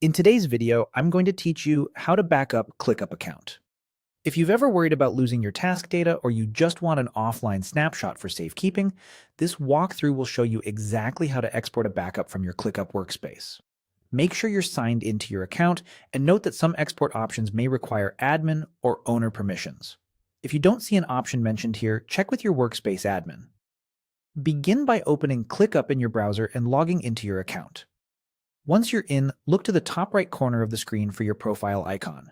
In today's video, I'm going to teach you how to back up ClickUp account. If you've ever worried about losing your task data or you just want an offline snapshot for safekeeping, this walkthrough will show you exactly how to export a backup from your ClickUp workspace. Make sure you're signed into your account and note that some export options may require admin or owner permissions. If you don't see an option mentioned here, check with your workspace admin. Begin by opening ClickUp in your browser and logging into your account. Once you're in, look to the top right corner of the screen for your profile icon.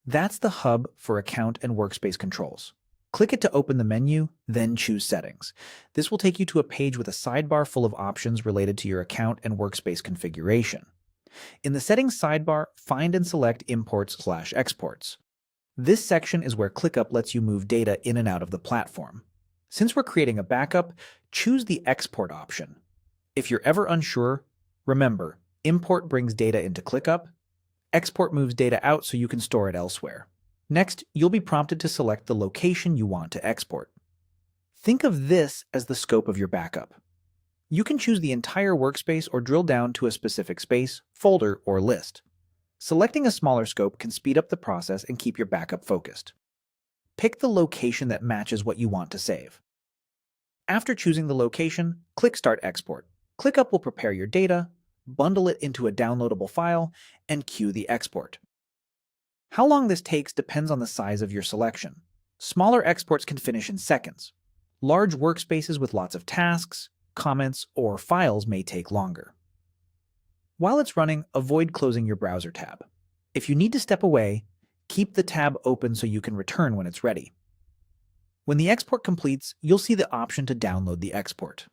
That's the hub for account and workspace controls. Click it to open the menu, then choose Settings. This will take you to a page with a sidebar full of options related to your account and workspace configuration. In the Settings sidebar, find and select Imports/Exports. This section is where ClickUp lets you move data in and out of the platform. Since we're creating a backup, choose the Export option. If you're ever unsure, remember, Import brings data into ClickUp. Export moves data out so you can store it elsewhere. Next, you'll be prompted to select the location you want to export. Think of this as the scope of your backup. You can choose the entire workspace or drill down to a specific space, folder, or list. Selecting a smaller scope can speed up the process and keep your backup focused. Pick the location that matches what you want to save. After choosing the location, click Start Export. ClickUp will prepare your data, bundle it into a downloadable file, and queue the export. How long this takes depends on the size of your selection. Smaller exports can finish in seconds. Large workspaces with lots of tasks, comments, or files may take longer. While it's running, avoid closing your browser tab. If you need to step away, keep the tab open so you can return when it's ready. When the export completes, you'll see the option to download the export.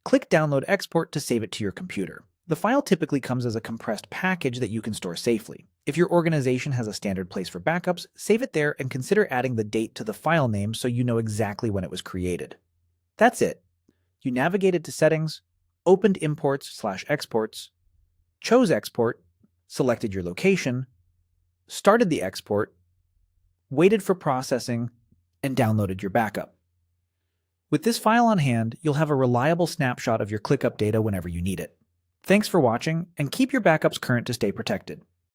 Click Download Export to save it to your computer. The file typically comes as a compressed package that you can store safely. If your organization has a standard place for backups, save it there and consider adding the date to the file name so you know exactly when it was created. That's it. You navigated to Settings, opened Imports/Exports, chose Export, selected your location, started the export, waited for processing, and downloaded your backup. With this file on hand, you'll have a reliable snapshot of your ClickUp data whenever you need it. Thanks for watching, and keep your backups current to stay protected.